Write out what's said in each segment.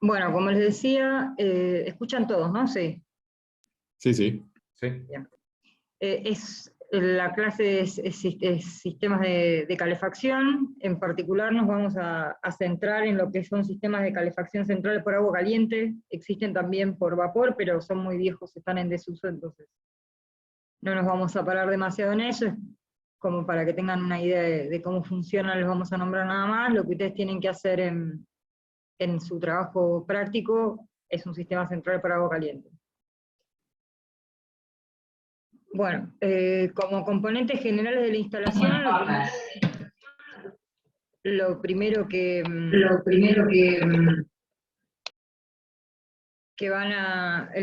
Bueno, como les decía, escuchan todos, ¿no? Sí. Sí, sí. Bien. La clase es sistemas de calefacción. En particular nos vamos a centrar en lo que son sistemas de calefacción central por agua caliente. Existen también por vapor, pero son muy viejos, están en desuso, entonces no nos vamos a parar demasiado en eso. Como para que tengan una idea de cómo funciona, les vamos a nombrar nada más. Lo que ustedes tienen que hacer en su trabajo práctico es un sistema central para agua caliente. Bueno, como componentes generales de la instalación, lo primero que el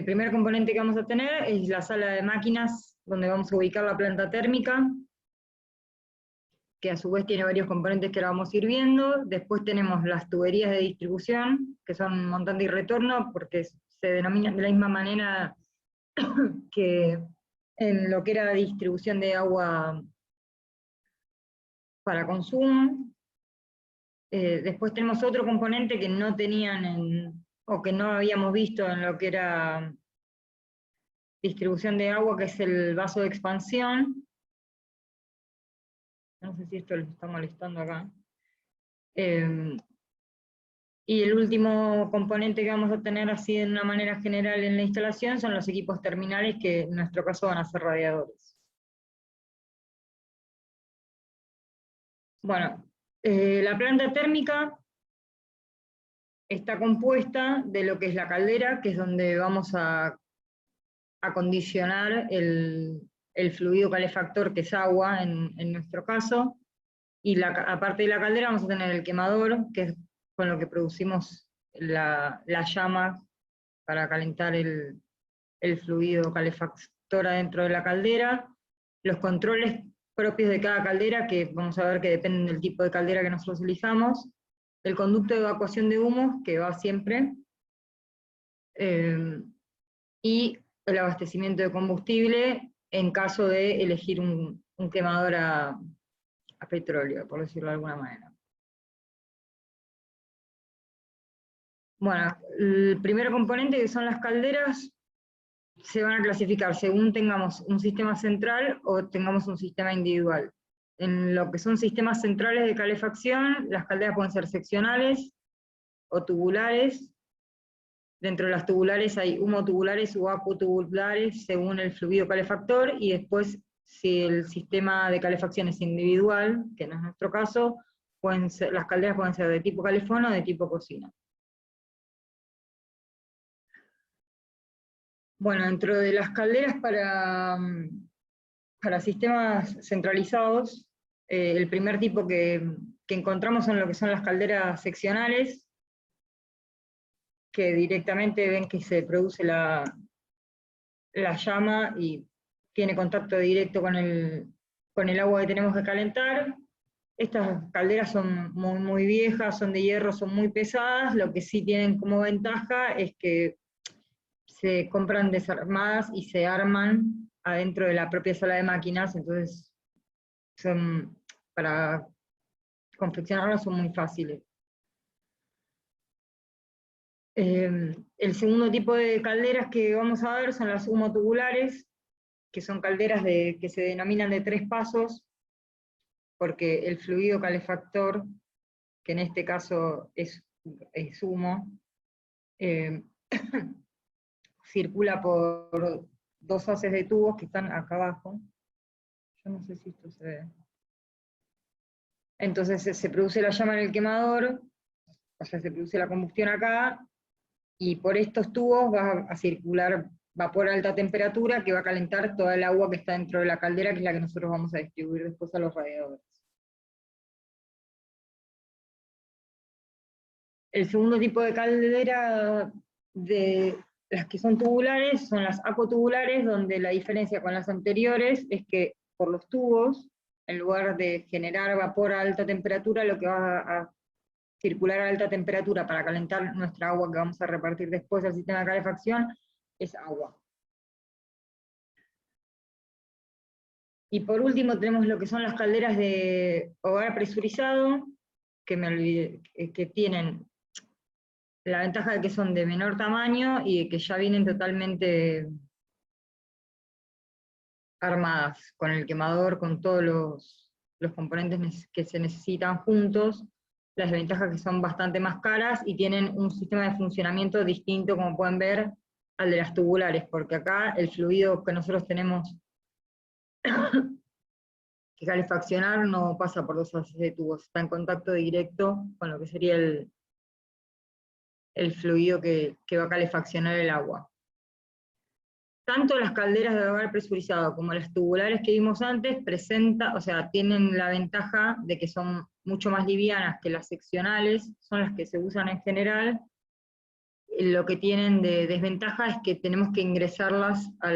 primer componente que vamos a tener es la sala de máquinas, donde vamos a ubicar la planta térmica, que a su vez tiene varios componentes que ahora vamos a ir viendo. Después tenemos las tuberías de distribución, que son montante y retorno, porque se denominan de la misma manera que en lo que era distribución de agua para consumo. Después tenemos otro componente que no tenían o que no habíamos visto en lo que era distribución de agua, que es el vaso de expansión. No sé si esto les está molestando acá. Y el último componente que vamos a tener así de una manera general en la instalación son los equipos terminales, que en nuestro caso van a ser radiadores. Bueno, la planta térmica está compuesta de lo que es la caldera, que es donde vamos a acondicionar el fluido calefactor, que es agua en nuestro caso, y aparte de la caldera vamos a tener el quemador, que es con lo que producimos la llama para calentar el fluido calefactor adentro de la caldera, los controles propios de cada caldera, que vamos a ver que dependen del tipo de caldera que nosotros elijamos, el conducto de evacuación de humos, que va siempre, y el abastecimiento de combustible en caso de elegir un quemador a petróleo, por decirlo de alguna manera. Bueno, el primer componente, que son las calderas, se van a clasificar según tengamos un sistema central o tengamos un sistema individual. En lo que son sistemas centrales de calefacción, las calderas pueden ser seccionales o tubulares. Dentro de las tubulares hay humotubulares o acutubulares según el fluido calefactor, y después, si el sistema de calefacción es individual, que no es nuestro caso, las calderas pueden ser de tipo calefón o de tipo cocina. Bueno, dentro de las calderas para sistemas centralizados, el primer tipo que encontramos son lo que son las calderas seccionales, que directamente ven que se produce la llama y tiene contacto directo con el agua que tenemos que calentar. Estas calderas son muy, muy viejas, son de hierro, son muy pesadas. Lo que sí tienen como ventaja es que se compran desarmadas y se arman adentro de la propia sala de máquinas, entonces para confeccionarlas son muy fáciles. El segundo tipo de calderas que vamos a ver son las humotubulares, que son calderas que se denominan de 3 pasos, porque el fluido calefactor, que en este caso es humo, circula por 2 haces de tubos que están acá abajo. Yo no sé si esto se ve. Entonces se produce la llama en el quemador, o sea, se produce la combustión acá, y por estos tubos va a circular vapor a alta temperatura que va a calentar toda el agua que está dentro de la caldera, que es la que nosotros vamos a distribuir después a los radiadores. El segundo tipo de caldera, de las que son tubulares, son las acotubulares, donde la diferencia con las anteriores es que por los tubos, en lugar de generar vapor a alta temperatura, lo que va a circular a alta temperatura para calentar nuestra agua que vamos a repartir después al sistema de calefacción, es agua. Y por último tenemos lo que son las calderas de hogar presurizado, que me olvidé, que tienen la ventaja de que son de menor tamaño y de que ya vienen totalmente armadas, con el quemador, con todos los componentes que se necesitan juntos. Las desventajas que son bastante más caras y tienen un sistema de funcionamiento distinto, como pueden ver, al de las tubulares, porque acá el fluido que nosotros tenemos que calefaccionar no pasa por dos haces de tubos, está en contacto directo con lo que sería el fluido que va a calefaccionar el agua. Tanto las calderas de hogar presurizado como las tubulares que vimos antes tienen la ventaja de que son mucho más livianas que las seccionales, son las que se usan en general. Lo que tienen de desventaja es que tenemos que ingresarlas a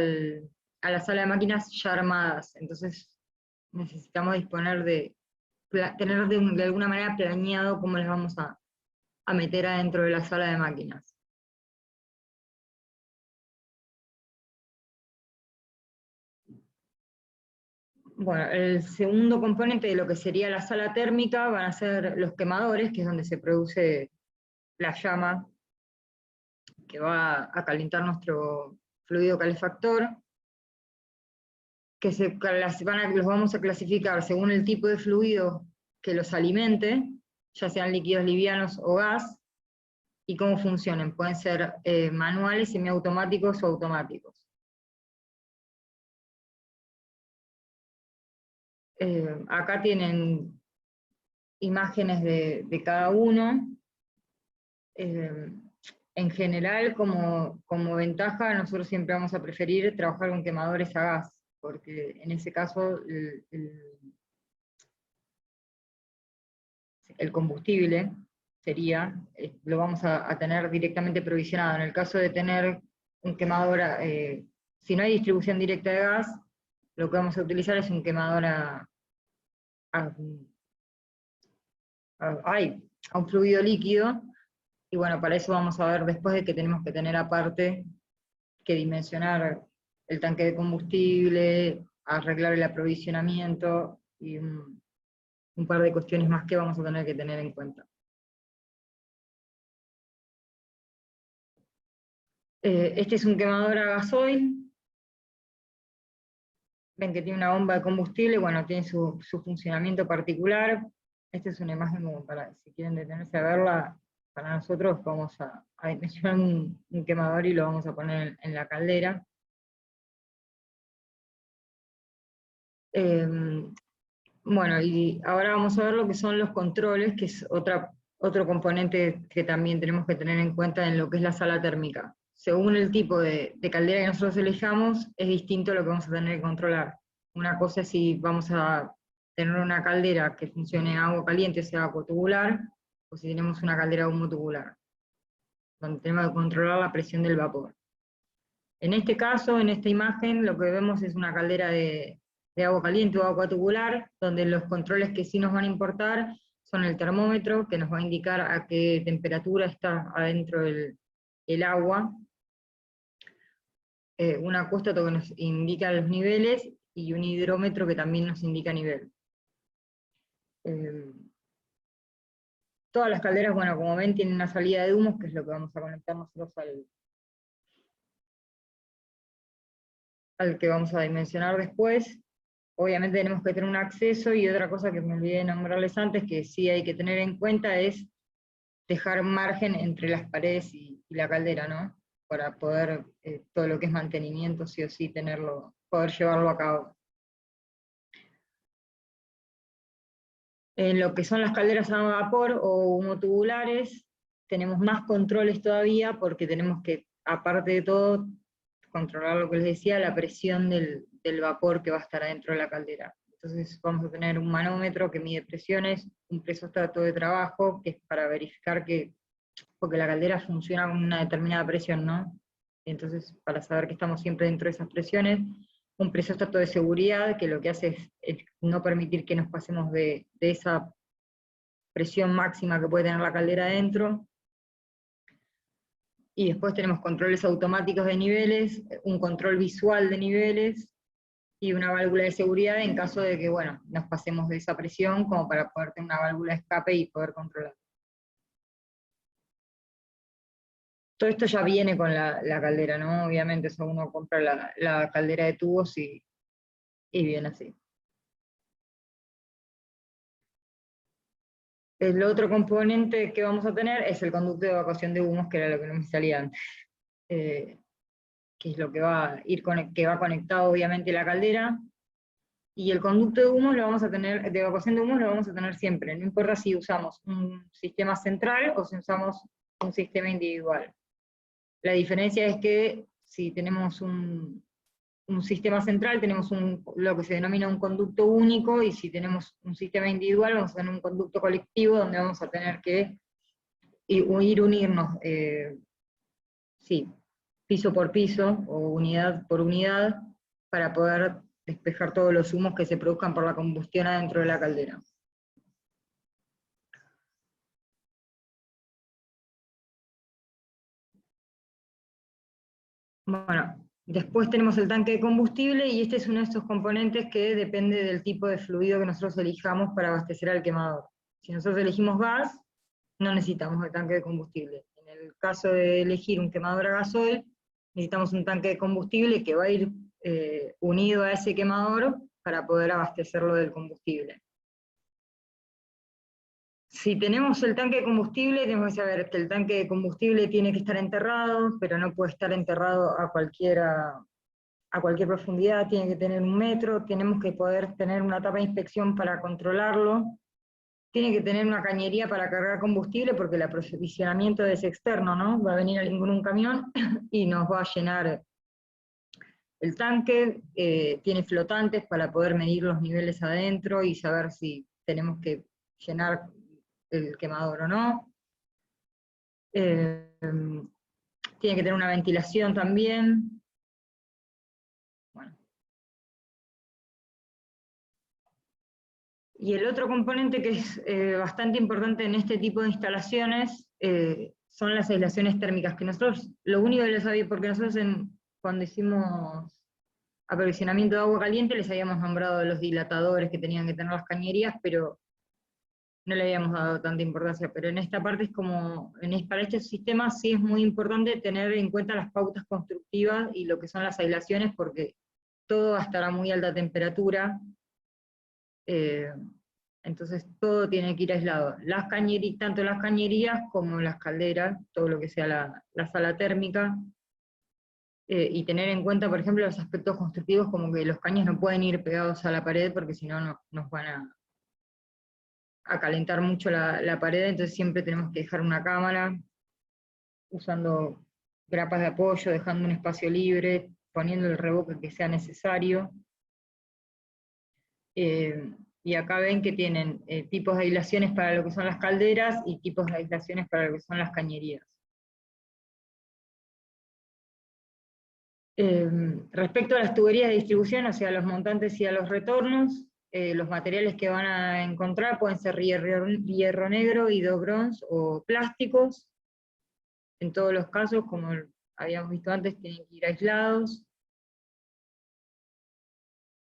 la sala de máquinas ya armadas, entonces necesitamos disponer tener de alguna manera planeado cómo las vamos a meter adentro de la sala de máquinas. Bueno, el segundo componente de lo que sería la sala térmica van a ser los quemadores, que es donde se produce la llama que va a calentar nuestro fluido calefactor, que los vamos a clasificar según el tipo de fluido que los alimente, ya sean líquidos livianos o gas, y cómo funcionen. Pueden ser manuales, semiautomáticos o automáticos. Acá tienen imágenes de cada uno. En general, como ventaja, nosotros siempre vamos a preferir trabajar con quemadores a gas, porque en ese caso el combustible lo vamos a tener directamente provisionado. En el caso de tener un quemador, si no hay distribución directa de gas, lo que vamos a utilizar es un quemador a un fluido líquido, y bueno, para eso vamos a ver después de que tenemos que tener aparte que dimensionar el tanque de combustible, arreglar el aprovisionamiento, y un par de cuestiones más que vamos a tener que tener en cuenta. Este es un quemador a gasoil. Ven que tiene una bomba de combustible, bueno, tiene su funcionamiento particular. Esta es una imagen como para, si quieren detenerse a verla, para nosotros vamos a dimensionar un quemador y lo vamos a poner en la caldera. Bueno, y ahora vamos a ver lo que son los controles, que es otro componente que también tenemos que tener en cuenta en lo que es la sala térmica. Según el tipo de caldera que nosotros elijamos, es distinto lo que vamos a tener que controlar. Una cosa es si vamos a tener una caldera que funcione a agua caliente, o sea, agua tubular, o si tenemos una caldera a humo tubular, donde tenemos que controlar la presión del vapor. En este caso, en esta imagen, lo que vemos es una caldera de agua caliente o agua tubular, donde los controles que sí nos van a importar son el termómetro, que nos va a indicar a qué temperatura está adentro el agua, un acóstato que nos indica los niveles, y un hidrómetro que también nos indica nivel. Todas las calderas, bueno, como ven, tienen una salida de humos, que es lo que vamos a conectar nosotros al que vamos a dimensionar después. Obviamente tenemos que tener un acceso, y otra cosa que me olvidé de nombrarles antes, que sí hay que tener en cuenta, es dejar margen entre las paredes y la caldera, ¿no? Para poder, todo lo que es mantenimiento, sí o sí, poder llevarlo a cabo. En lo que son las calderas a vapor o humotubulares, tenemos más controles todavía, porque tenemos que, aparte de todo, controlar lo que les decía, la presión del vapor que va a estar adentro de la caldera. Entonces vamos a tener un manómetro que mide presiones, un presóstato de trabajo, que es para verificar porque la caldera funciona con una determinada presión, ¿no? Entonces, para saber que estamos siempre dentro de esas presiones, un presóstato de seguridad, que lo que hace es no permitir que nos pasemos de esa presión máxima que puede tener la caldera adentro. Y después tenemos controles automáticos de niveles, un control visual de niveles, y una válvula de seguridad en caso de que, bueno, nos pasemos de esa presión, como para poder tener una válvula de escape y poder controlar. Todo esto ya viene con la caldera, ¿no? Obviamente, eso uno compra la caldera de tubos y viene así. El otro componente que vamos a tener es el conducto de evacuación de humos, que era lo que no me salía antes. Que es lo que va a ir que va conectado obviamente a la caldera. Y el conducto de humos lo vamos a tener, de evacuación de humos lo vamos a tener siempre, no importa si usamos un sistema central o si usamos un sistema individual. La diferencia es que si tenemos un sistema central tenemos lo que se denomina un conducto único, y si tenemos un sistema individual vamos a tener un conducto colectivo donde vamos a tener que unirnos, sí, piso por piso o unidad por unidad, para poder despejar todos los humos que se produzcan por la combustión adentro de la caldera. Bueno, después tenemos el tanque de combustible, y este es uno de estos componentes que depende del tipo de fluido que nosotros elijamos para abastecer al quemador. Si nosotros elegimos gas, no necesitamos el tanque de combustible. En el caso de elegir un quemador a gasoil, necesitamos un tanque de combustible que va a ir unido a ese quemador para poder abastecerlo del combustible. Si tenemos el tanque de combustible, tenemos que saber que el tanque de combustible tiene que estar enterrado, pero no puede estar enterrado a cualquier profundidad, tiene que tener 1 metro, tenemos que poder tener una tapa de inspección para controlarlo, tiene que tener una cañería para cargar combustible, porque el aprovisionamiento es externo, ¿no? Va a venir alguien con un camión y nos va a llenar el tanque, tiene flotantes para poder medir los niveles adentro y saber si tenemos que llenar el quemador o no. Tiene que tener una ventilación también. Bueno. Y el otro componente que es bastante importante en este tipo de instalaciones son las aislaciones térmicas, que nosotros, lo único que les sabía, porque nosotros cuando hicimos aprovisionamiento de agua caliente les habíamos nombrado los dilatadores que tenían que tener las cañerías, pero no le habíamos dado tanta importancia. Pero en esta parte es como, para este sistema sí es muy importante tener en cuenta las pautas constructivas y lo que son las aislaciones, porque todo va a estar a muy alta temperatura, entonces todo tiene que ir aislado. Tanto las cañerías como las calderas, todo lo que sea la sala térmica, y tener en cuenta, por ejemplo, los aspectos constructivos, como que los caños no pueden ir pegados a la pared, porque si no nos van a calentar mucho la pared, entonces siempre tenemos que dejar una cámara, usando grapas de apoyo, dejando un espacio libre, poniendo el revoque que sea necesario. Y acá ven que tienen tipos de aislaciones para lo que son las calderas y tipos de aislaciones para lo que son las cañerías. Respecto a las tuberías de distribución, o sea, a los montantes y a los retornos, los materiales que van a encontrar pueden ser hierro negro, hidrobronce o plásticos. En todos los casos, como habíamos visto antes, tienen que ir aislados.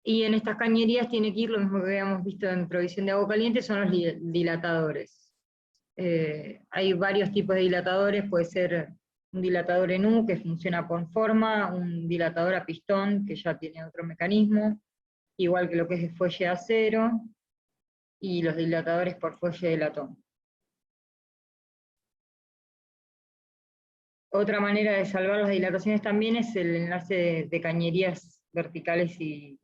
Y en estas cañerías tiene que ir lo mismo que habíamos visto en provisión de agua caliente, son los dilatadores. Hay varios tipos de dilatadores, puede ser un dilatador en U, que funciona por forma, un dilatador a pistón, que ya tiene otro mecanismo, igual que lo que es el fuelle de acero, y los dilatadores por fuelle de latón. Otra manera de salvar las dilataciones también es el enlace de cañerías verticales y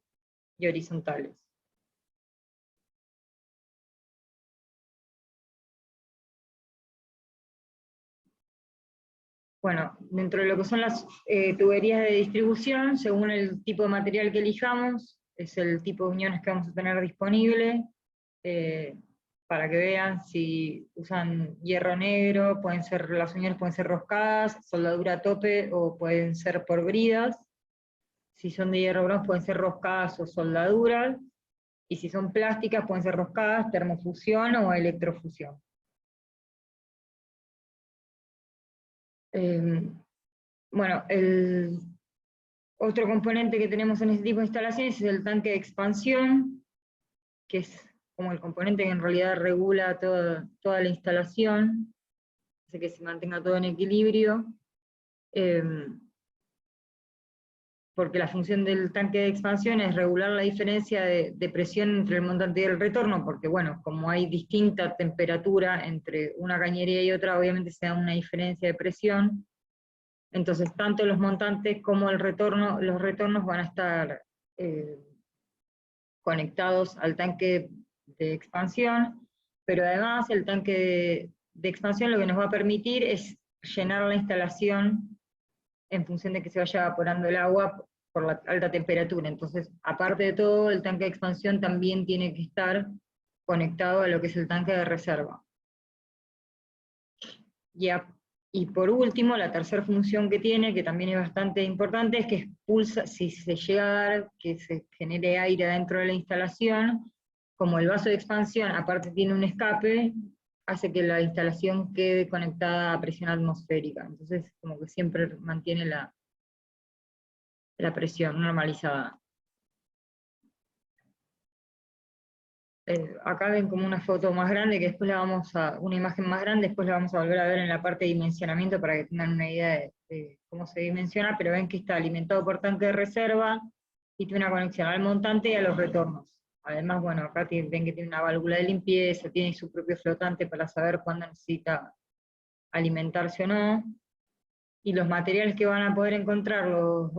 horizontales. Bueno, dentro de lo que son las tuberías de distribución, según el tipo de material que elijamos, es el tipo de uniones que vamos a tener disponible, para que vean si usan hierro negro, las uniones pueden ser roscadas, soldadura a tope, o pueden ser por bridas. Si son de hierro bronce pueden ser roscadas o soldaduras, y si son plásticas pueden ser roscadas, termofusión o electrofusión. Bueno, el otro componente que tenemos en este tipo de instalaciones es el tanque de expansión, que es como el componente que en realidad regula toda la instalación, hace que se mantenga todo en equilibrio. porque la función del tanque de expansión es regular la diferencia de presión entre el montante y el retorno, porque bueno, como hay distinta temperatura entre una cañería y otra, obviamente se da una diferencia de presión, entonces tanto los montantes como los retornos van a estar conectados al tanque de expansión, pero además el tanque de expansión lo que nos va a permitir es llenar la instalación en función de que se vaya evaporando el agua por la alta temperatura. Entonces, aparte de todo, el tanque de expansión también tiene que estar conectado a lo que es el tanque de reserva. Y por último, la tercera función que tiene, que también es bastante importante, es que expulsa, si se llega a dar que se genere aire dentro de la instalación, como el vaso de expansión aparte tiene un escape, hace que la instalación quede conectada a presión atmosférica. Entonces, como que siempre mantiene la presión normalizada. Acá ven como una foto más grande, que después una imagen más grande, después la vamos a volver a ver en la parte de dimensionamiento para que tengan una idea de cómo se dimensiona, pero ven que está alimentado por tanque de reserva y tiene una conexión al montante y a los retornos. Además, bueno, acá ven que tiene una válvula de limpieza, tiene su propio flotante para saber cuándo necesita alimentarse o no. Y los materiales que van a poder encontrar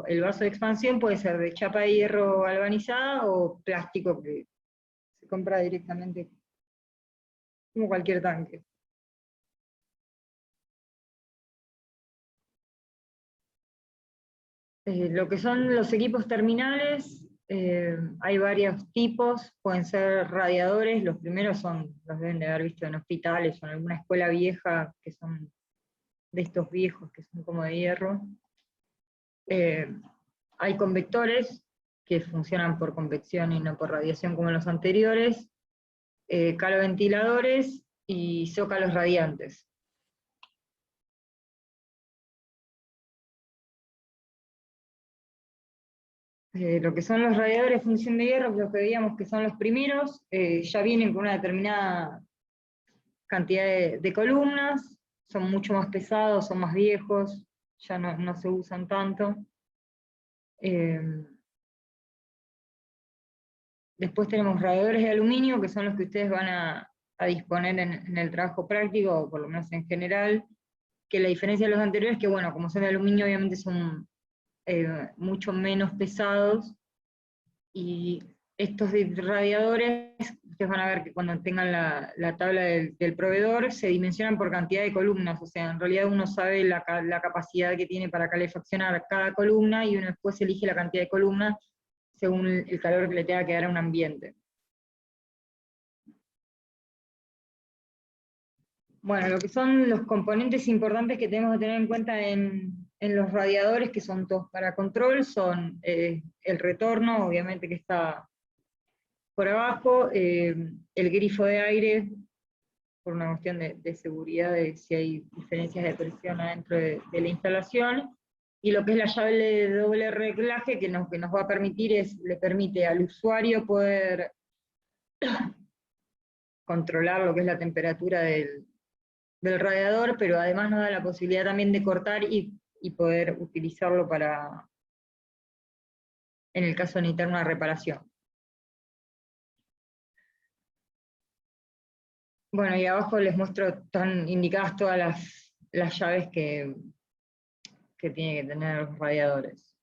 el vaso de expansión puede ser de chapa de hierro galvanizada o plástico que se compra directamente, como cualquier tanque. Lo que son los equipos terminales, hay varios tipos, pueden ser radiadores, los primeros los deben de haber visto en hospitales o en alguna escuela vieja, que son de estos viejos, que son como de hierro. Hay convectores, que funcionan por convección y no por radiación como los anteriores, caloventiladores y zócalos radiantes. Lo que son los radiadores de función de hierro, los que veíamos que son los primeros, ya vienen con una determinada cantidad de columnas, son mucho más pesados, son más viejos, ya no se usan tanto. Después tenemos radiadores de aluminio, que son los que ustedes van a disponer en el trabajo práctico, o por lo menos en general, que la diferencia de los anteriores es que, bueno, como son de aluminio, obviamente son mucho menos pesados, y estos radiadores, ustedes van a ver que cuando tengan la tabla del proveedor, se dimensionan por cantidad de columnas, o sea, en realidad uno sabe la capacidad que tiene para calefaccionar cada columna, y uno después elige la cantidad de columnas según el calor que le tenga que dar a un ambiente. Bueno, lo que son los componentes importantes que tenemos que tener en cuenta en los radiadores, que son todos para control, son el retorno, obviamente que está por abajo, el grifo de aire, por una cuestión de seguridad, de si hay diferencias de presión adentro de la instalación, y lo que es la llave de doble reglaje, que nos va a permitir le permite al usuario poder controlar lo que es la temperatura del radiador, pero además nos da la posibilidad también de cortar y poder utilizarlo en el caso de necesitar una reparación. Bueno, y abajo les muestro, están indicadas todas las llaves que tienen que tener los radiadores.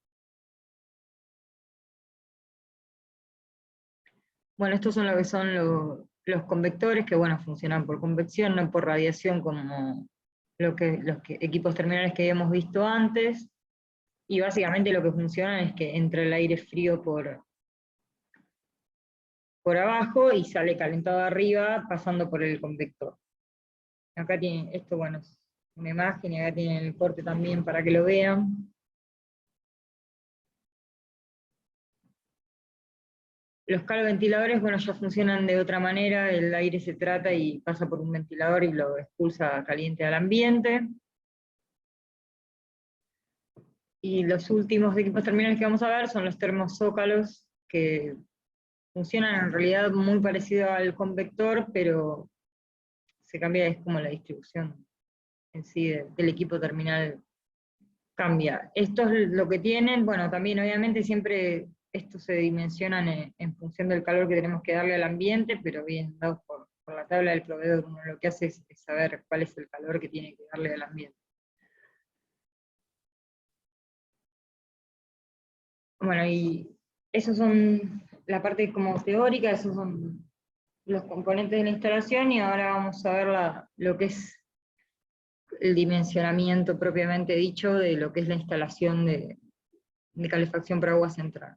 Bueno, estos son lo que son los convectores, que bueno, funcionan por convección, no por radiación como los equipos terminales que habíamos visto antes, y básicamente lo que funciona es que entra el aire frío por abajo y sale calentado arriba pasando por el convector. Acá tienen, esto bueno, es una imagen, y acá tienen el corte también para que lo vean. Los caloventiladores, bueno, ya funcionan de otra manera, el aire se trata y pasa por un ventilador y lo expulsa caliente al ambiente. Y los últimos equipos terminales que vamos a ver son los termozócalos, que funcionan en realidad muy parecido al convector, pero se cambia, es como la distribución en sí del equipo terminal cambia. Esto es lo que tienen, bueno, también obviamente siempre estos se dimensionan en función del calor que tenemos que darle al ambiente, pero bien dados por la tabla del proveedor, uno lo que hace es saber cuál es el calor que tiene que darle al ambiente. Bueno, y esos son la parte como teórica, esos son los componentes de la instalación, y ahora vamos a ver lo que es el dimensionamiento propiamente dicho de lo que es la instalación de calefacción por agua central.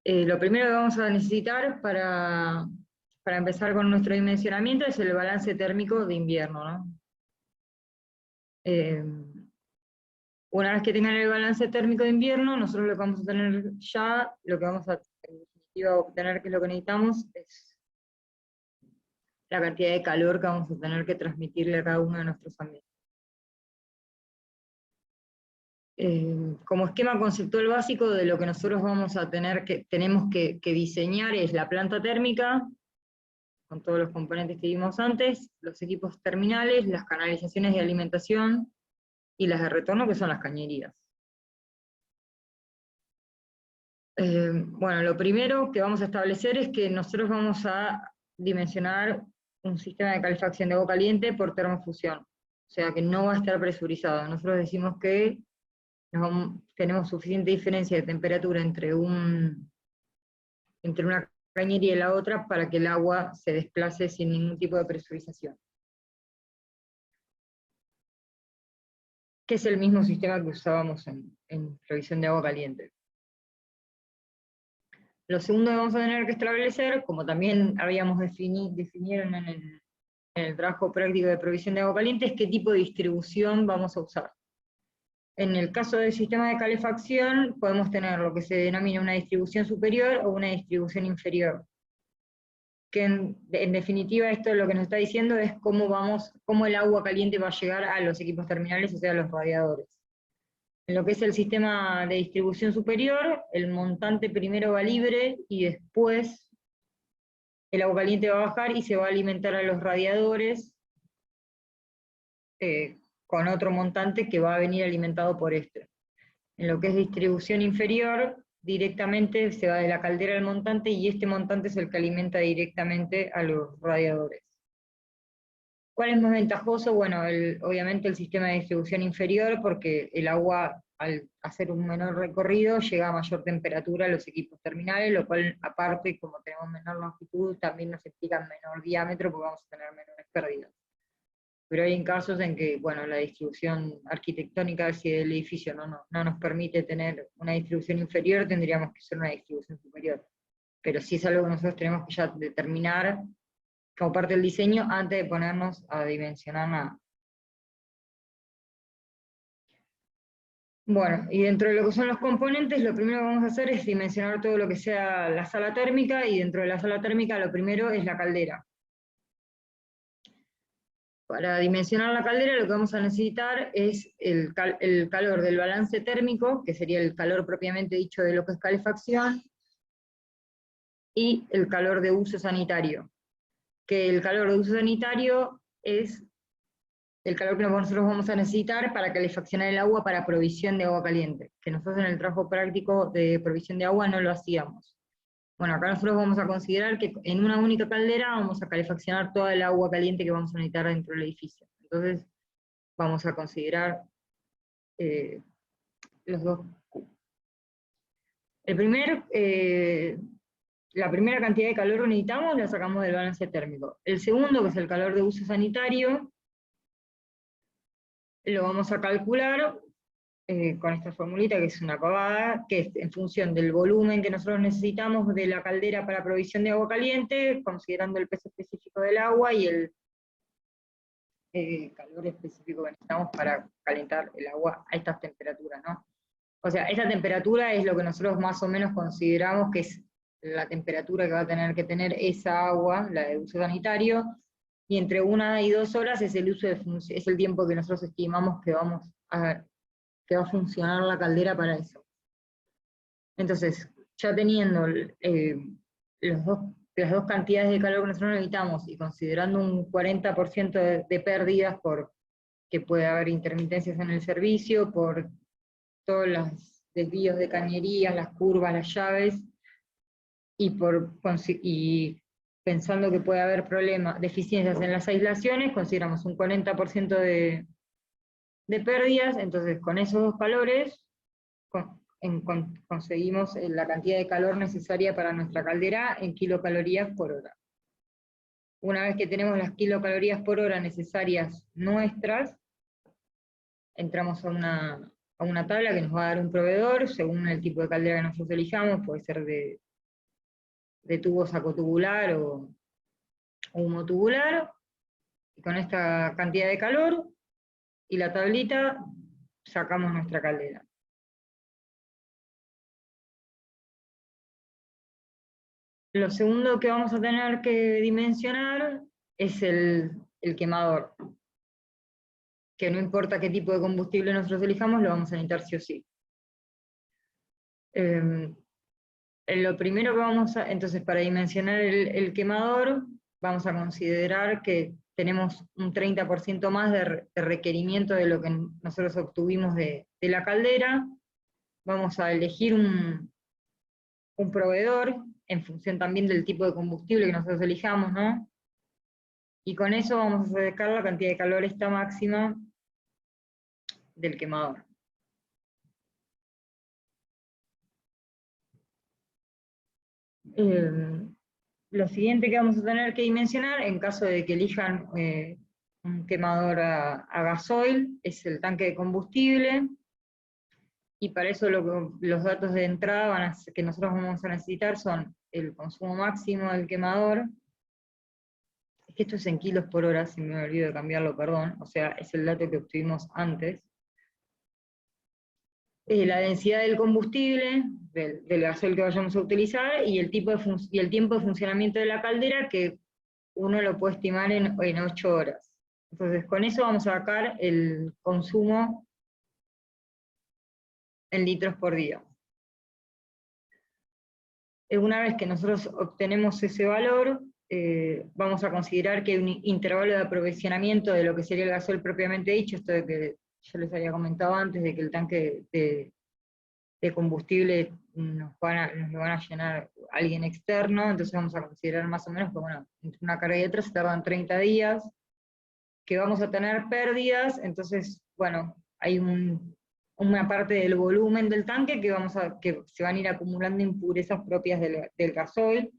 Lo primero que vamos a necesitar para empezar con nuestro dimensionamiento es el balance térmico de invierno, ¿no? Una vez que tengan el balance térmico de invierno, nosotros lo que vamos a tener ya, lo que vamos a en definitiva obtener, que es lo que necesitamos, es la cantidad de calor que vamos a tener que transmitirle a cada uno de nuestros ambientes. Como esquema conceptual básico de lo que nosotros vamos a tenemos que diseñar es la planta térmica, con todos los componentes que vimos antes, los equipos terminales, las canalizaciones de alimentación, y las de retorno, que son las cañerías. Bueno, lo primero que vamos a establecer es que nosotros vamos a dimensionar un sistema de calefacción de agua caliente por termofusión, o sea que no va a estar presurizado. Nosotros decimos que tenemos suficiente diferencia de temperatura entre una cañería y la otra para que el agua se desplace sin ningún tipo de presurización, que es el mismo sistema que usábamos en provisión de agua caliente. Lo segundo que vamos a tener que establecer, como también habíamos definieron en el trabajo práctico de provisión de agua caliente, es qué tipo de distribución vamos a usar. En el caso del sistema de calefacción, podemos tener lo que se denomina una distribución superior o una distribución inferior. Que en definitiva esto lo que nos está diciendo es cómo el agua caliente va a llegar a los equipos terminales, o sea, a los radiadores. En lo que es el sistema de distribución superior, el montante primero va libre y después el agua caliente va a bajar y se va a alimentar a los radiadores con otro montante que va a venir alimentado por este. En lo que es distribución inferior, directamente se va de la caldera al montante y este montante es el que alimenta directamente a los radiadores. ¿Cuál es más ventajoso? Bueno, obviamente el sistema de distribución inferior, porque el agua, al hacer un menor recorrido, llega a mayor temperatura a los equipos terminales, lo cual, aparte, como tenemos menor longitud, también nos implica menor diámetro, porque vamos a tener menores pérdidas. Pero hay casos en que, bueno, la distribución arquitectónica del edificio no nos permite tener una distribución inferior, tendríamos que hacer una distribución superior. Pero sí es algo que nosotros tenemos que ya determinar como parte del diseño antes de ponernos a dimensionar nada. Bueno, y dentro de lo que son los componentes, lo primero que vamos a hacer es dimensionar todo lo que sea la sala térmica, y dentro de la sala térmica lo primero es la caldera. Para dimensionar la caldera lo que vamos a necesitar es el calor del balance térmico, que sería el calor propiamente dicho de lo que es calefacción, y el calor de uso sanitario. Que el calor de uso sanitario es el calor que nosotros vamos a necesitar para calefaccionar el agua para provisión de agua caliente, que nosotros en el trabajo práctico de provisión de agua no lo hacíamos. Bueno, acá nosotros vamos a considerar que en una única caldera vamos a calefaccionar toda el agua caliente que vamos a necesitar dentro del edificio. Entonces, vamos a considerar los dos. La primera cantidad de calor que necesitamos la sacamos del balance térmico. El segundo, que es el calor de uso sanitario, lo vamos a calcular con esta formulita, que es una pavada, que es en función del volumen que nosotros necesitamos de la caldera para provisión de agua caliente, considerando el peso específico del agua y el calor específico que necesitamos para calentar el agua a estas temperaturas, ¿no? O sea, esta temperatura es lo que nosotros más o menos consideramos que es la temperatura que va a tener que tener esa agua, la de uso sanitario, y entre 1 y 2 horas es es el tiempo que nosotros estimamos que va a funcionar la caldera para eso. Entonces, ya teniendo las dos cantidades de calor que nosotros necesitamos, y considerando un 40% de pérdidas por que puede haber intermitencias en el servicio por todos los desvíos de cañerías, las curvas, las llaves, y pensando que puede haber problemas, deficiencias en las aislaciones, consideramos un 40% de pérdidas. Entonces con esos dos valores conseguimos la cantidad de calor necesaria para nuestra caldera en kilocalorías por hora. Una vez que tenemos las kilocalorías por hora necesarias nuestras, entramos a una tabla que nos va a dar un proveedor, según el tipo de caldera que nosotros elijamos, puede ser de tubo sacotubular o humotubular, y con esta cantidad de calor y la tablita sacamos nuestra caldera. Lo segundo que vamos a tener que dimensionar es el quemador, que no importa qué tipo de combustible nosotros elijamos, lo vamos a necesitar sí o sí. Lo primero que entonces para dimensionar el quemador, vamos a considerar que tenemos un 30% más de requerimiento de lo que nosotros obtuvimos de la caldera. Vamos a elegir un proveedor, en función también del tipo de combustible que nosotros elijamos, ¿no? Y con eso vamos a sacar la cantidad de calor esta máxima del quemador. Lo siguiente que vamos a tener que dimensionar, en caso de que elijan un quemador a gasoil, es el tanque de combustible, y para eso los datos de entrada que nosotros vamos a necesitar son el consumo máximo del quemador. Es que esto es en kilos por hora, si me olvido de cambiarlo, perdón, o sea, es el dato que obtuvimos antes. La densidad del combustible, del gasoil que vayamos a utilizar, y el tiempo de funcionamiento de la caldera, que uno lo puede estimar en 8 horas. Entonces, con eso vamos a sacar el consumo en litros por día. Una vez que nosotros obtenemos ese valor, vamos a considerar que hay un intervalo de aprovisionamiento de lo que sería el gasoil propiamente dicho, esto de que yo les había comentado antes, de que el tanque de combustible nos lo van a llenar alguien externo, entonces vamos a considerar más o menos que, bueno, entre una carga y otra se tardan 30 días, que vamos a tener pérdidas. Entonces, bueno, hay una parte del volumen del tanque que se van a ir acumulando impurezas propias del gasoil,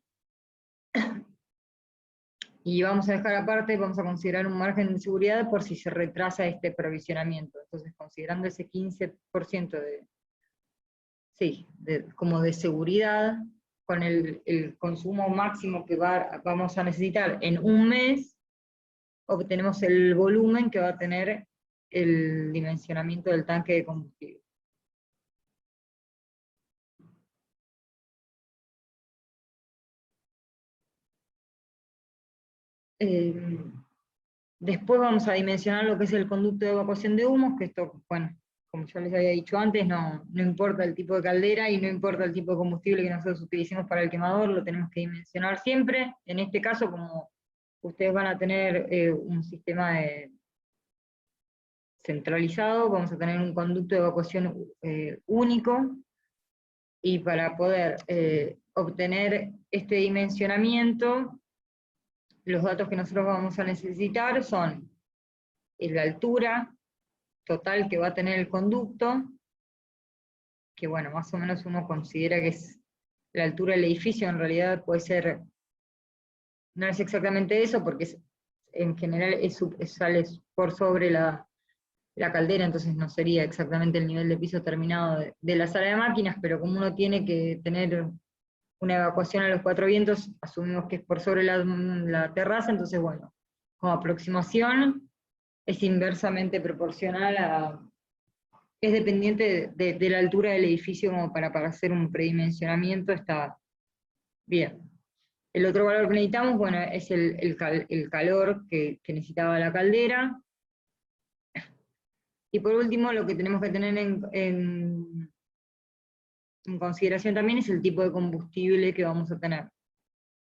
y vamos a dejar aparte, vamos a considerar un margen de seguridad por si se retrasa este aprovisionamiento. Entonces, considerando ese 15% como de seguridad, con el consumo máximo que vamos a necesitar en un mes, obtenemos el volumen que va a tener el dimensionamiento del tanque de combustible. Después vamos a dimensionar lo que es el conducto de evacuación de humos, que esto, bueno, como yo les había dicho antes, no importa el tipo de caldera y no importa el tipo de combustible que nosotros utilicemos para el quemador, lo tenemos que dimensionar siempre. En este caso, como ustedes van a tener un sistema centralizado, vamos a tener un conducto de evacuación único, y para poder obtener este dimensionamiento, los datos que nosotros vamos a necesitar son la altura total que va a tener el conducto, que bueno, más o menos uno considera que es la altura del edificio, en realidad puede ser, no es exactamente eso, porque en general sale por sobre la caldera, entonces no sería exactamente el nivel de piso terminado de la sala de máquinas, pero como uno tiene que tener una evacuación a los 4 vientos, asumimos que es por sobre la terraza, entonces bueno, como aproximación es inversamente proporcional es dependiente de la altura del edificio, como para hacer un predimensionamiento está bien. El otro valor que necesitamos, bueno, es el calor que necesitaba la caldera. Y por último, lo que tenemos que tener en consideración también es el tipo de combustible que vamos a tener.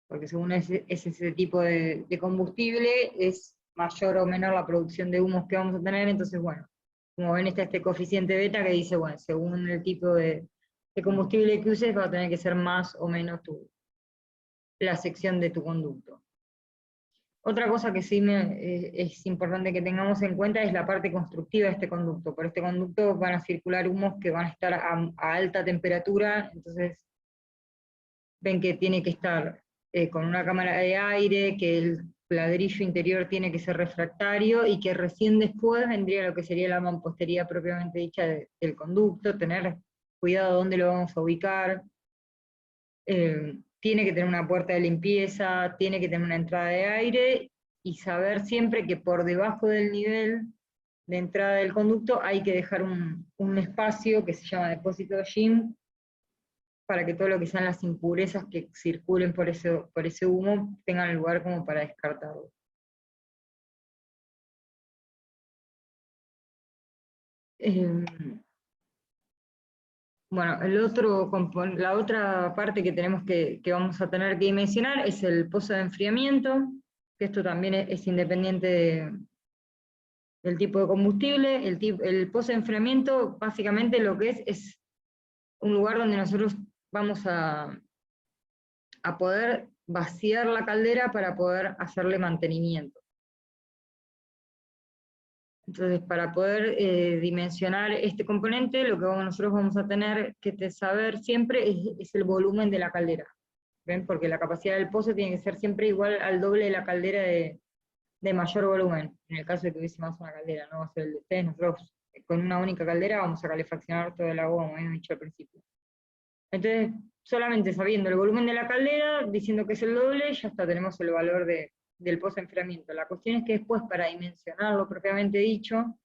Porque según ese tipo de combustible, es mayor o menor la producción de humos que vamos a tener. Entonces, bueno, como ven, está este coeficiente beta que dice, bueno, según el tipo de combustible que uses, va a tener que ser más o menos la sección de tu conducto. Otra cosa que sí es importante que tengamos en cuenta es la parte constructiva de este conducto. Por este conducto van a circular humos que van a estar a alta temperatura, entonces ven que tiene que estar con una cámara de aire, que el ladrillo interior tiene que ser refractario, y que recién después vendría lo que sería la mampostería propiamente dicha del conducto, tener cuidado dónde lo vamos a ubicar. Tiene que tener una puerta de limpieza, tiene que tener una entrada de aire, y saber siempre que por debajo del nivel de entrada del conducto hay que dejar un espacio que se llama depósito de Jim, para que todo lo que sean las impurezas que circulen por ese humo tengan lugar como para descartarlo. Bueno, la otra parte que tenemos que vamos a tener que dimensionar es el pozo de enfriamiento, que esto también es independiente del tipo de combustible. El pozo de enfriamiento básicamente lo que es un lugar donde nosotros vamos a poder vaciar la caldera para poder hacerle mantenimiento. Entonces, para poder dimensionar este componente, lo que nosotros vamos a tener que saber siempre es el volumen de la caldera. ¿Ven? Porque la capacidad del pozo tiene que ser siempre igual al doble de la caldera de mayor volumen, en el caso de que hubiésemos una caldera, no va a ser el de ustedes. Nosotros con una única caldera vamos a calefaccionar todo el agua, como habíamos dicho al principio. Entonces, solamente sabiendo el volumen de la caldera, diciendo que es el doble, ya está, tenemos el valor del pozo de enfriamiento. La cuestión es que después, para dimensionarlo propiamente dicho,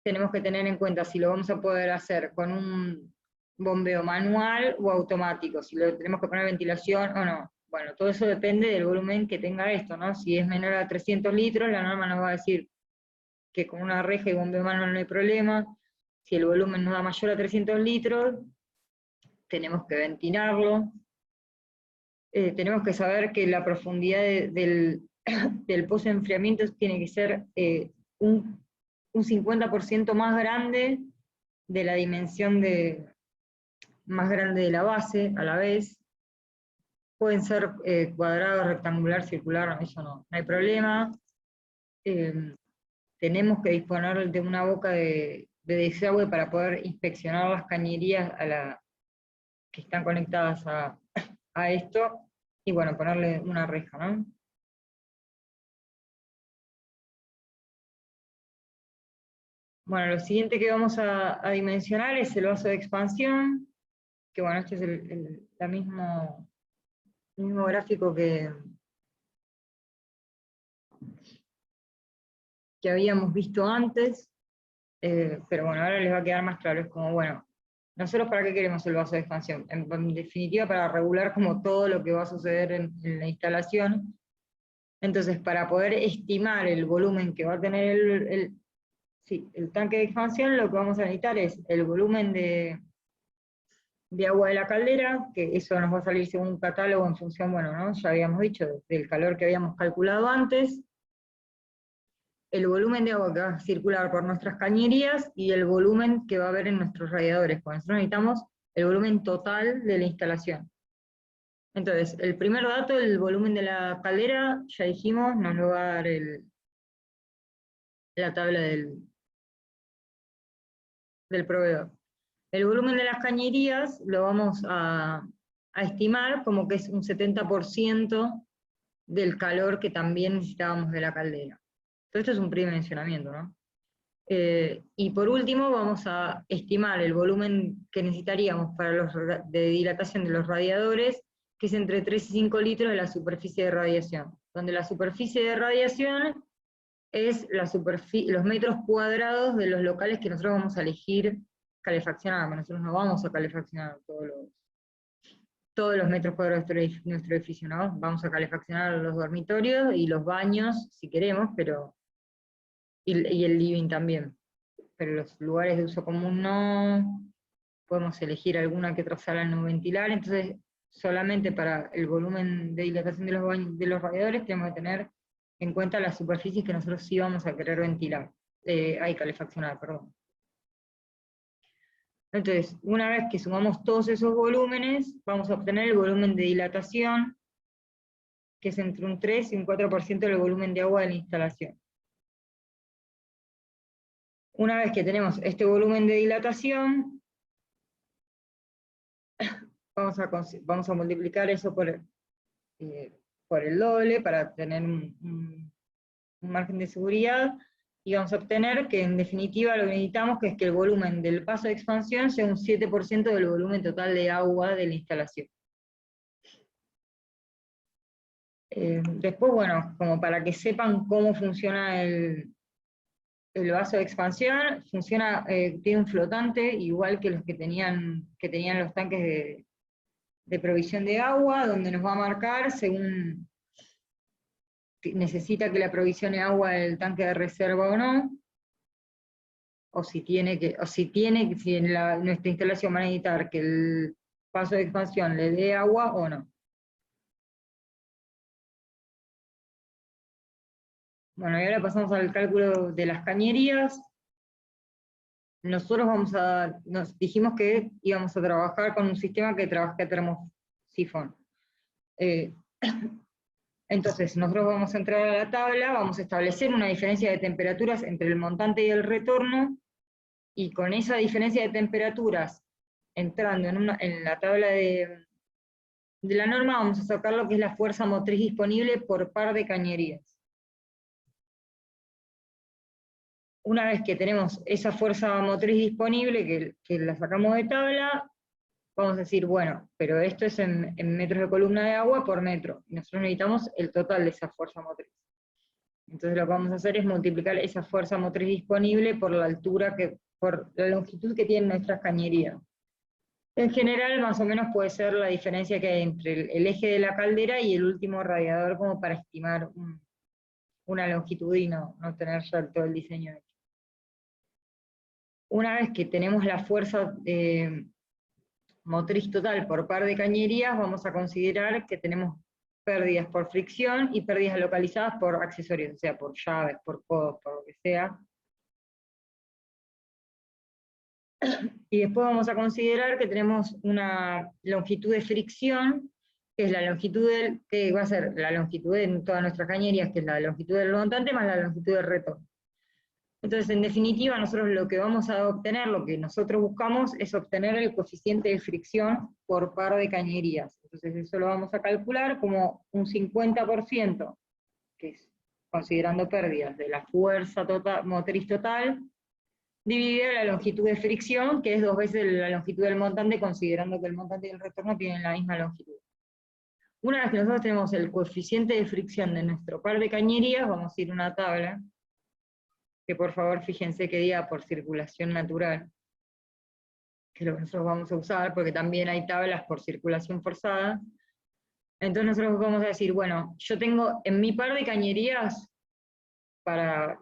tenemos que tener en cuenta si lo vamos a poder hacer con un bombeo manual o automático, si lo tenemos que poner ventilación o no. Bueno, todo eso depende del volumen que tenga esto, ¿no? Si es menor a 300 litros, la norma nos va a decir que con una reja y bombeo manual no hay problema. Si el volumen no da mayor a 300 litros, tenemos que ventilarlo. Tenemos que saber que la profundidad del pozo de enfriamiento tiene que ser un 50% más grande de la dimensión más grande de la base a la vez. Pueden ser cuadrado, rectangular, circular, eso no hay problema. Tenemos que disponer de una boca de desagüe para poder inspeccionar las cañerías que están conectadas a esto, y bueno, ponerle una reja, ¿no? Bueno, lo siguiente que vamos a dimensionar es el vaso de expansión, que bueno, este es el mismo gráfico que habíamos visto antes, pero bueno, ahora les va a quedar más claro. Es como, bueno, nosotros ¿para qué queremos el vaso de expansión? En definitiva, para regular como todo lo que va a suceder en la instalación. Entonces, para poder estimar el volumen que va a tener el tanque de expansión, lo que vamos a necesitar es el volumen de agua de la caldera, que eso nos va a salir según un catálogo en función, bueno, ¿no? Ya habíamos dicho, del calor que habíamos calculado antes, el volumen de agua que va a circular por nuestras cañerías, y el volumen que va a haber en nuestros radiadores, porque nosotros necesitamos el volumen total de la instalación. Entonces, el primer dato, el volumen de la caldera, ya dijimos, nos lo va a dar la tabla del proveedor. El volumen de las cañerías lo vamos a estimar como que es un 70% del calor que también necesitábamos de la caldera. Todo esto es un predimensionamiento, ¿no? Y por último vamos a estimar el volumen que necesitaríamos para de dilatación de los radiadores, que es entre 3 y 5 litros de la superficie de radiación, donde la superficie de radiación es los metros cuadrados de los locales que nosotros vamos a elegir calefaccionar. Nosotros no vamos a calefaccionar todos los metros cuadrados de nuestro edificio, ¿no? Vamos a calefaccionar los dormitorios y los baños, si queremos, pero y el living también. Pero los lugares de uso común no, podemos elegir alguna que otra sala no ventilar. Entonces solamente para el volumen de dilatación de los radiadores tenemos que tener en cuenta las superficies que nosotros sí vamos a querer ventilar, calefaccionar, perdón. Entonces, una vez que sumamos todos esos volúmenes, vamos a obtener el volumen de dilatación, que es entre un 3 y un 4% del volumen de agua de la instalación. Una vez que tenemos este volumen de dilatación, vamos a multiplicar eso por el doble para tener un margen de seguridad, y vamos a obtener que en definitiva lo que necesitamos que es que el volumen del paso de expansión sea un 7% del volumen total de agua de la instalación. Después, bueno, como para que sepan cómo funciona el vaso de expansión, tiene un flotante, igual que los que tenían los tanques de provisión de agua, donde nos va a marcar según necesita que le aprovisione agua el tanque de reserva o no, si en nuestra instalación va a necesitar que el paso de expansión le dé agua o no. Bueno, y ahora pasamos al cálculo de las cañerías. Nosotros nos dijimos que íbamos a trabajar con un sistema que trabaja termosifón. Entonces, nosotros vamos a entrar a la tabla, vamos a establecer una diferencia de temperaturas entre el montante y el retorno, y con esa diferencia de temperaturas, entrando en la tabla de la norma, vamos a sacar lo que es la fuerza motriz disponible por par de cañerías. Una vez que tenemos esa fuerza motriz disponible, que la sacamos de tabla, vamos a decir, bueno, pero esto es en metros de columna de agua por metro, y nosotros necesitamos el total de esa fuerza motriz. Entonces lo que vamos a hacer es multiplicar esa fuerza motriz disponible por la altura, por la longitud que tienen nuestras cañerías. En general, más o menos puede ser la diferencia que hay entre el eje de la caldera y el último radiador, como para estimar una longitud y no tener ya todo el diseño hecho. Una vez que tenemos la fuerza motriz total por par de cañerías, vamos a considerar que tenemos pérdidas por fricción y pérdidas localizadas por accesorios, o sea, por llaves, por codos, por lo que sea. Y después vamos a considerar que tenemos una longitud de fricción, que es la longitud que va a ser la longitud de todas nuestras cañerías, que es la longitud del montante más la longitud del retorno. Entonces, en definitiva, nosotros lo que vamos a obtener, lo que nosotros buscamos, es obtener el coeficiente de fricción por par de cañerías. Entonces, eso lo vamos a calcular como un 50%, que es considerando pérdidas de la fuerza motriz total, dividida la longitud de fricción, que es 2 veces la longitud del montante, considerando que el montante y el retorno tienen la misma longitud. Una vez que nosotros tenemos el coeficiente de fricción de nuestro par de cañerías, vamos a ir a una tabla, que por favor fíjense que diga por circulación natural, que es lo que nosotros vamos a usar, porque también hay tablas por circulación forzada. Entonces nosotros vamos a decir, bueno, yo tengo en mi par de cañerías, para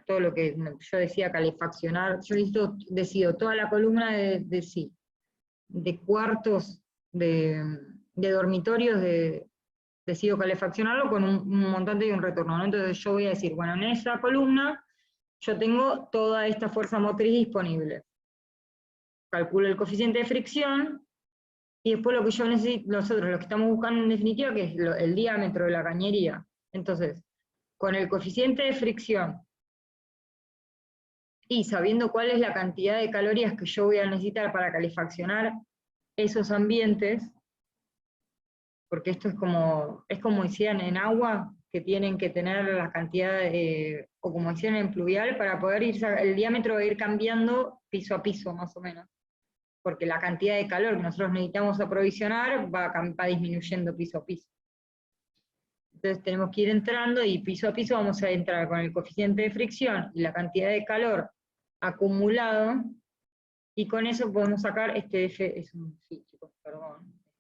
todo lo que yo decía calefaccionar, yo decido toda la columna de cuartos, de dormitorios, decido calefaccionarlo con un montante y un retorno, ¿no? Entonces yo voy a decir, bueno, en esa columna yo tengo toda esta fuerza motriz disponible. Calculo el coeficiente de fricción, y después lo que yo necesito, nosotros lo que estamos buscando en definitiva, que es el diámetro de la cañería. Entonces, con el coeficiente de fricción, y sabiendo cuál es la cantidad de calorías que yo voy a necesitar para calefaccionar esos ambientes, porque esto es como decían en agua, que tienen que tener la cantidad, o como decían en pluvial, para poder el diámetro va a ir cambiando piso a piso, más o menos, porque la cantidad de calor que nosotros necesitamos aprovisionar va disminuyendo piso a piso. Entonces tenemos que ir entrando, y piso a piso vamos a entrar con el coeficiente de fricción y la cantidad de calor acumulado, y con eso podemos sacar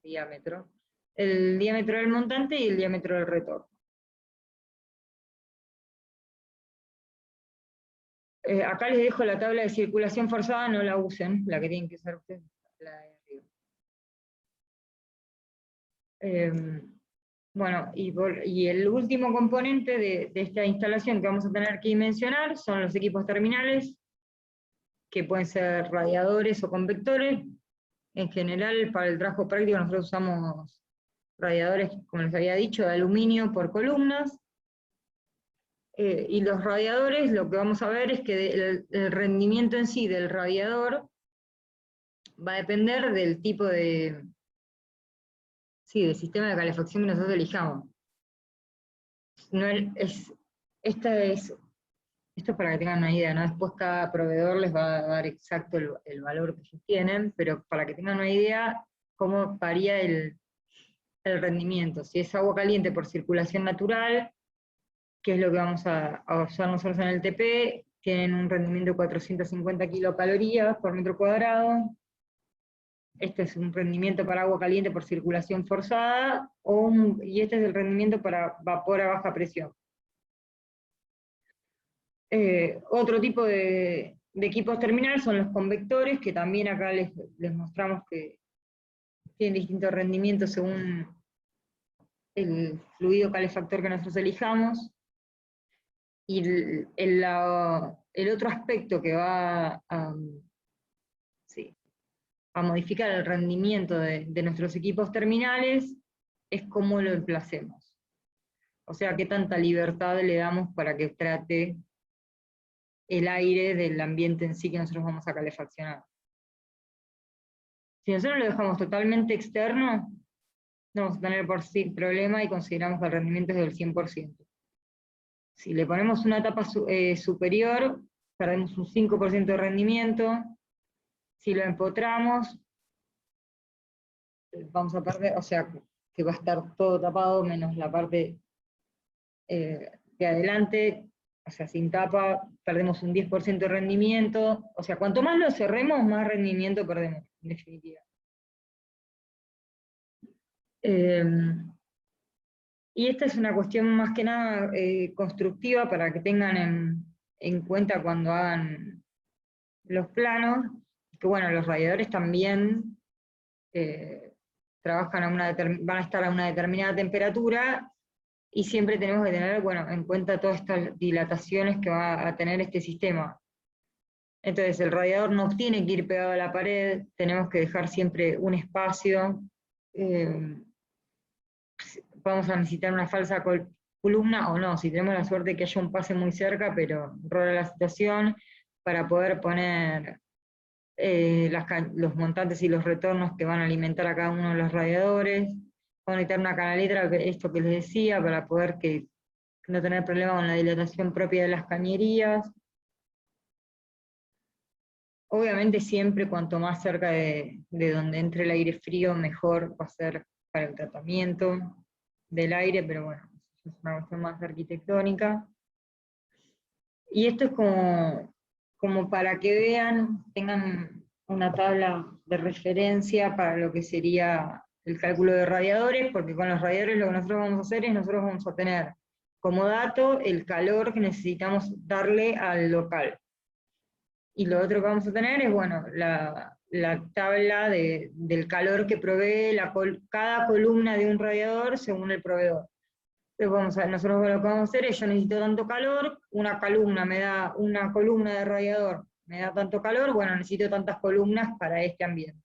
diámetro. El diámetro del montante y el diámetro del retorno. Acá les dejo la tabla de circulación forzada, no la usen, la que tienen que usar ustedes, la de arriba. Bueno, y el último componente de esta instalación que vamos a tener que dimensionar son los equipos terminales, que pueden ser radiadores o convectores. En general, para el trabajo práctico nosotros usamos radiadores, como les había dicho, de aluminio por columnas. Y los radiadores, lo que vamos a ver es que el rendimiento en sí del radiador va a depender del tipo de sistema de calefacción que nosotros elijamos. No esto es para que tengan una idea, ¿no? Después cada proveedor les va a dar exacto el valor que ellos tienen, pero para que tengan una idea cómo varía el rendimiento. Si es agua caliente por circulación natural, que es lo que vamos a usar nosotros en el TP, tienen un rendimiento de 450 kilocalorías por metro cuadrado. Este es un rendimiento para agua caliente por circulación forzada, y este es el rendimiento para vapor a baja presión. Otro tipo de equipos terminales son los convectores, que también acá les mostramos que tienen distintos rendimientos según el fluido calefactor que nosotros elijamos. Y el otro aspecto que va a modificar el rendimiento de nuestros equipos terminales es cómo lo emplacemos. O sea, qué tanta libertad le damos para que trate el aire del ambiente en sí que nosotros vamos a calefaccionar. Si nosotros lo dejamos totalmente externo, no vamos a tener por sí problema y consideramos que el rendimiento es del 100%. Si le ponemos una etapa superior, perdemos un 5% de rendimiento. Si lo empotramos, vamos a perder, o sea, que va a estar todo tapado, menos la parte de adelante, o sea, sin tapa, perdemos un 10% de rendimiento. O sea, cuanto más lo cerremos, más rendimiento perdemos, en definitiva. Y esta es una cuestión más que nada constructiva para que tengan en cuenta cuando hagan los planos, que bueno, los radiadores también trabajan van a estar a una determinada temperatura, y siempre tenemos que tener, bueno, en cuenta todas estas dilataciones que va a tener este sistema. Entonces el radiador no tiene que ir pegado a la pared, tenemos que dejar siempre un espacio. Vamos a necesitar una falsa columna o no, si tenemos la suerte de que haya un pase muy cerca, pero rola la situación, para poder poner los montantes y los retornos que van a alimentar a cada uno de los radiadores, conectar una canaleta, esto que les decía, para poder no tener problema con la dilatación propia de las cañerías. Obviamente siempre cuanto más cerca de donde entre el aire frío, mejor va a ser para el tratamiento del aire, pero bueno, es una cuestión más arquitectónica. Y esto es como para que vean, tengan una tabla de referencia para lo que sería el cálculo de radiadores, porque con los radiadores lo que nosotros vamos a hacer es, nosotros vamos a tener como dato el calor que necesitamos darle al local. Y lo otro que vamos a tener es, bueno, la tabla del calor que provee cada columna de un radiador según el proveedor. Entonces nosotros lo que vamos a hacer es, yo necesito tanto calor, una columna de radiador me da tanto calor, bueno, necesito tantas columnas para este ambiente.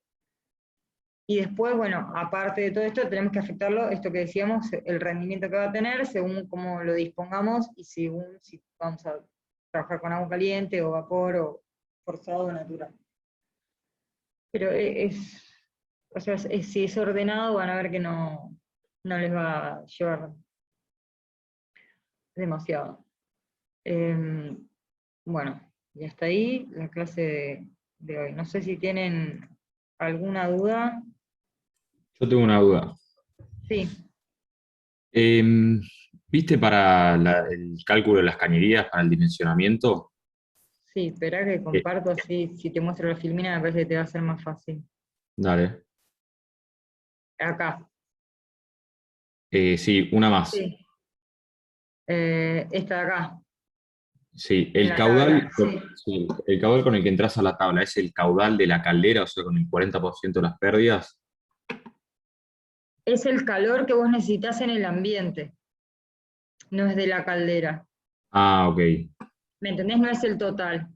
Y después, bueno, aparte de todo esto, tenemos que afectarlo, esto que decíamos, el rendimiento que va a tener, según cómo lo dispongamos, y según si vamos a trabajar con agua caliente, o vapor, o forzado o natural. Pero o sea, si es ordenado, van a ver que no les va a llevar demasiado. Bueno, y hasta ahí la clase de hoy. No sé si tienen alguna duda. Yo tengo una duda. Sí, ¿Viste para el cálculo de las cañerías, para el dimensionamiento? sí, espera que Eh, comparto así, si te muestro la filmina me parece que te va a ser más fácil. Dale. Acá. Sí, una más. Sí. Esta de acá, Sí, en la tabla, sí. sí, el caudal con el que entras a la tabla es el caudal de la caldera, o sea, con el 40% de las pérdidas. es el calor que vos necesitas en el ambiente, no es de la caldera. Ah, ok. ¿Me entendés? No es el total.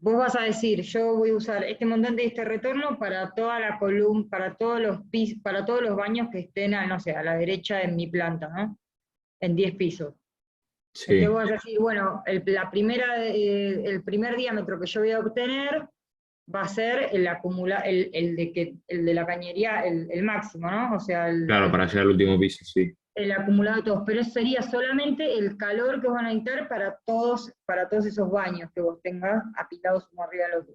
Vos vas a decir, yo voy a usar este montante y este retorno para toda la columna, para todos los para todos los baños que estén, no sé, a la derecha de mi planta, ¿no? En 10 pisos. Entonces Sí, vos vas a decir, bueno, el primer diámetro que yo voy a obtener va a ser el de la cañería, el máximo, ¿no? O sea, claro, para llegar al último piso, sí. el acumulado de todos, pero eso sería solamente el calor que os van a necesitar para todos esos baños que vos tengas apilados uno arriba del otro.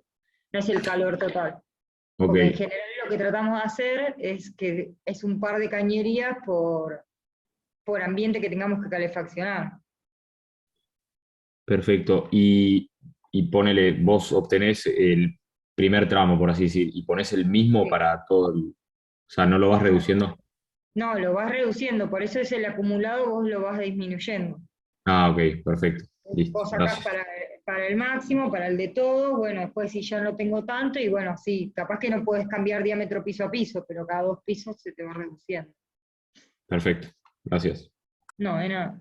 No es el calor total. Ok, Porque en general lo que tratamos de hacer es que es un par de cañerías por ambiente que tengamos que calefaccionar. perfecto. Y ponele, vos obtenés el primer tramo, por así decir, y pones el mismo Sí. para todo o sea, no lo vas No, reduciendo. no, lo vas reduciendo, por eso es el acumulado, vos lo vas disminuyendo. Ah, ok, perfecto. Listo, Vos sacás gracias. para el máximo, para el de todo, bueno, después si ya no tengo tanto, y bueno, sí, capaz que no puedes cambiar diámetro piso a piso, pero cada 2 pisos se te va reduciendo. Perfecto, gracias. No, de nada.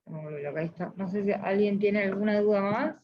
Vamos a volver acá, ahí está. No sé si alguien tiene alguna duda más.